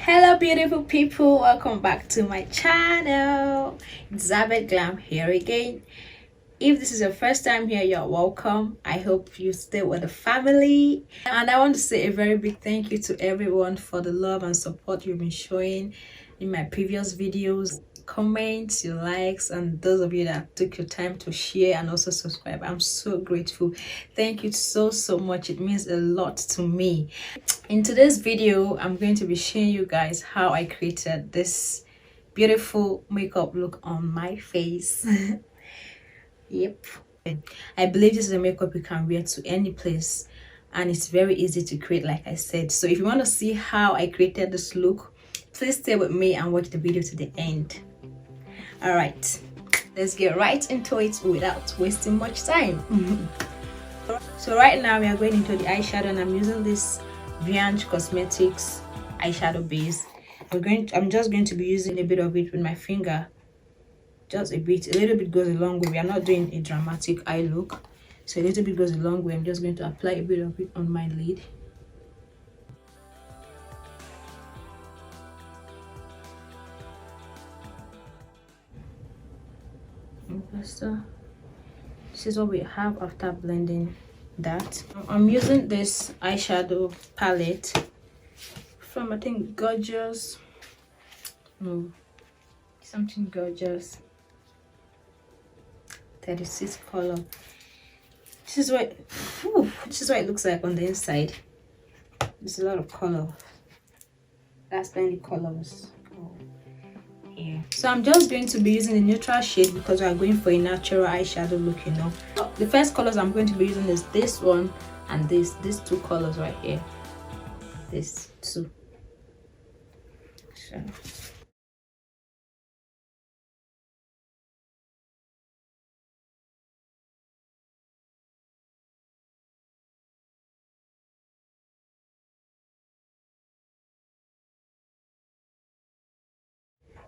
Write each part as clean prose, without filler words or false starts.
Hello beautiful people, welcome back to my channel. It's Glam here again. If this is your first time here, you're welcome. I hope you stay with the family, and I want to say a very big thank you to everyone for the love and support you've been showing in my previous videos, comments, your likes, and those of you that took your time to share and also subscribe. I'm so grateful. Thank you so much. It means a lot to me. In today's video, I'm going to be showing you guys how I created this beautiful makeup look on my face. Yep, I believe this is a makeup you can wear to any place, and it's very easy to create, like I said. So if you want to see how I created this look, please stay with me and watch the video to the end. All right, let's get right into it without wasting much time. So right now we are going into the eyeshadow, and I'm using this Cosmetics eyeshadow base. I'm just going to be using a bit of it with my finger, just a little bit goes a long way. We are not doing a dramatic eye look, so a little bit goes a long way. I'm just going to apply a bit of it on my lid. So this is what we have after blending that. I'm using this eyeshadow palette from, I think, Gorgeous, no, something Gorgeous 36 color. This is what it looks like on the inside. There's a lot of color. That's many colors. Yeah. So I'm just going to be using a neutral shade because we are going for a natural eyeshadow look, you know. The first colors I'm going to be using is this one and these two colors right here. These two. So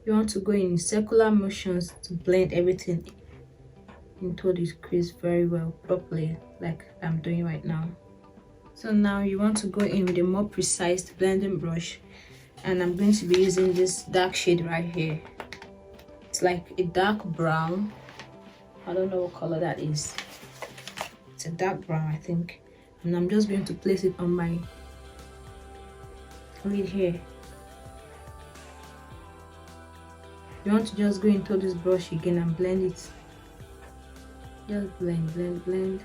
you want to go in circular motions to blend everything into this crease very well, properly, like I'm doing right now. So now you want to go in with a more precise blending brush, and I'm going to be using this dark shade right here. It's like a dark brown. I don't know what color that is. It's a dark brown, I think. And I'm just going to place it on my lid here. You want to just go into this brush again and blend it. Just blend.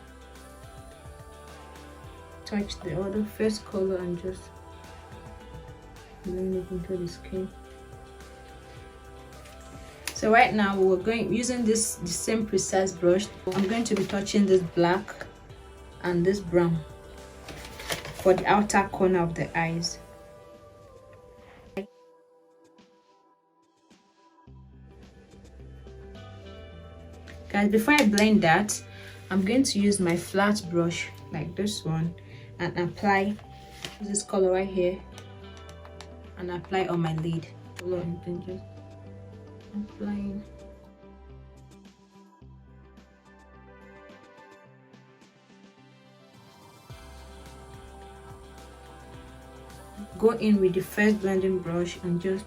Touch the other first color and just blend it into the skin. So right now we're using the same precise brush. I'm going to be touching this black and this brown for the outer corner of the eyes. Guys, before I blend that, I'm going to use my flat brush like this one and apply this color right here and apply on my lid. And just applying. Go in with the first blending brush and just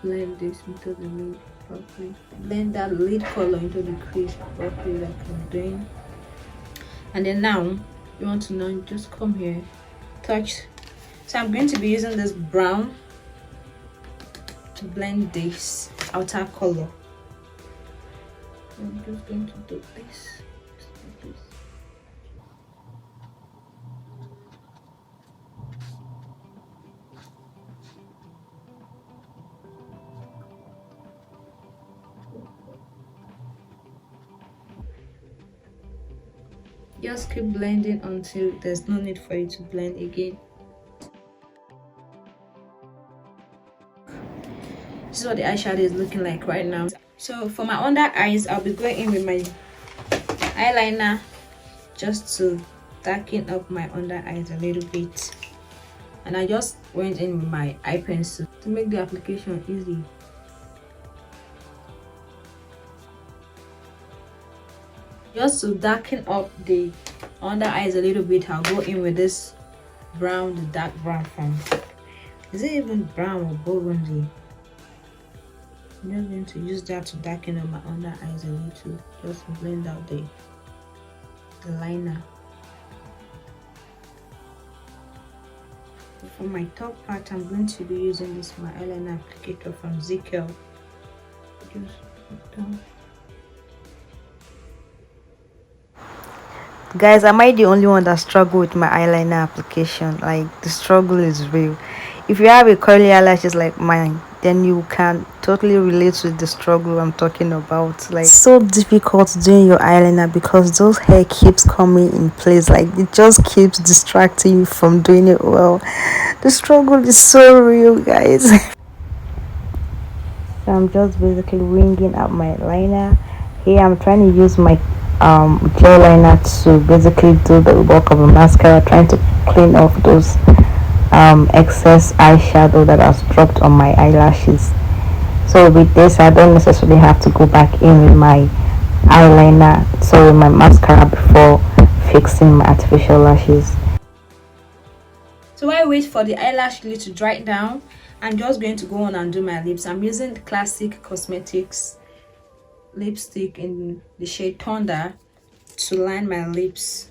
blend this into the lid properly. Blend that lid color into the crease properly, like I'm doing. And then now you want to now just come here, touch. So I'm going to be using this brown to blend this outer color. I'm just going to do this. Just keep blending until there's no need for you to blend again. This is what the eyeshadow is looking like right now. So for my under eyes, I'll be going in with my eyeliner just to darken up my under eyes a little bit. And I just went in with my eye pencil to make the application easy. Just to darken up the under eyes a little bit, I'll go in with this brown, the dark brown from Is it even brown or burgundy? I'm just going to use that to darken up my under eyes a little, just to blend out the liner. For my top part, I'm going to be using this my eyeliner applicator from Zikel. Just put down. Guys, am I the only one that struggle with my eyeliner application? Like, the struggle is real. If you have a curly eyelashes like mine, then you can totally relate with the struggle I'm talking about. Like, it's so difficult doing your eyeliner because those hair keeps coming in place. Like, it just keeps distracting you from doing it well. The struggle is so real, guys. So I'm just basically winging out my liner. Here I'm trying to use my gel liner to basically do the work of a mascara, trying to clean off those excess eyeshadow that has dropped on my eyelashes. So with this, I don't necessarily have to go back in with my eyeliner, so my mascara, before fixing my artificial lashes. So while I wait for the eyelash glue to dry down, I'm just going to go on and do my lips. I'm using the classic cosmetics lipstick in the shade Thunder to line my lips.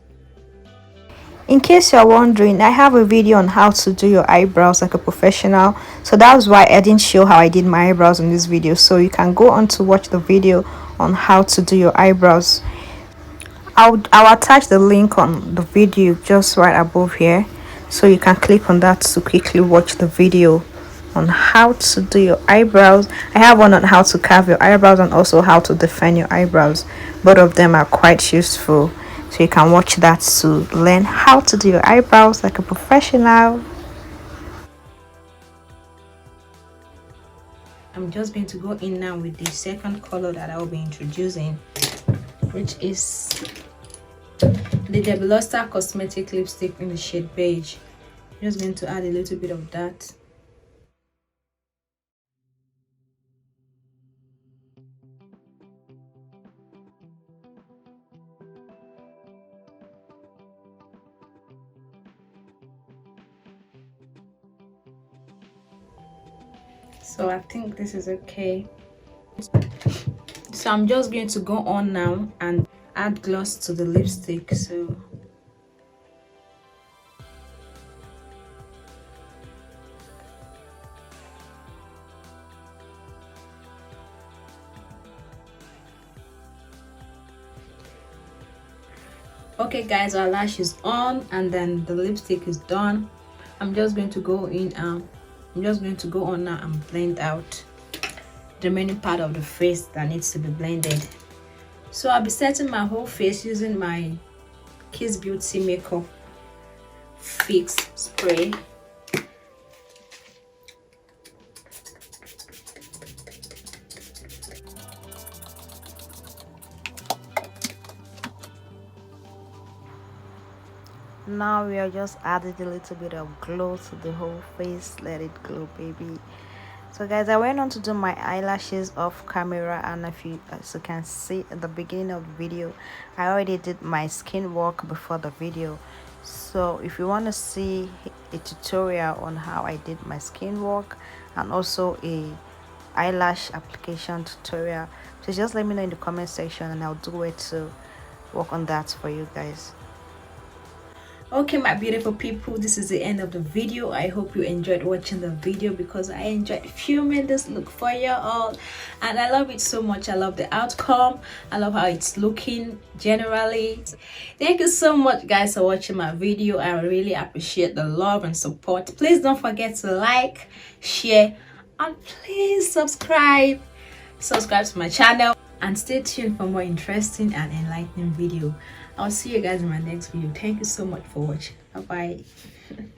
In case you're wondering, I have a video on how to do your eyebrows like a professional, so that's why I didn't show how I did my eyebrows in this video. So you can go on to watch the video on how to do your eyebrows. I'll attach the link on the video just right above here, so you can click on that to quickly watch the video on how to do your eyebrows. I have one on how to carve your eyebrows and also how to define your eyebrows. Both of them are quite useful, so you can watch that to learn how to do your eyebrows like a professional. I'm just going to go in now with the second color that I will be introducing, which is the DebbyLuster cosmetic lipstick in the shade beige. I'm just going to add a little bit of that. So I think this is okay. So I'm just going to go on now and add gloss to the lipstick. So okay guys, our lash is on and then the lipstick is done. I'm just going to go in I'm just going to go on now and blend out the remaining part of the face that needs to be blended. So I'll be setting my whole face using my Kiss Beauty Makeup Fix Spray. Now we are just adding a little bit of glow to the whole face. Let it glow, baby. So guys, I went on to do my eyelashes off camera, and if you, as you can see at the beginning of the video, I already did my skin work before the video. So if you want to see a tutorial on how I did my skin work and also a eyelash application tutorial, so just let me know in the comment section and I'll do it to work on that for you guys. Okay my beautiful people, this is the end of the video. I hope you enjoyed watching the video because I enjoyed filming this look for you all, and I love it so much. I love the outcome. I love how it's looking generally. Thank you so much guys for watching my video. I really appreciate the love and support. Please don't forget to like, share, and please subscribe to my channel, and stay tuned for more interesting and enlightening video. I'll see you guys in my next video. Thank you so much for watching. Bye bye.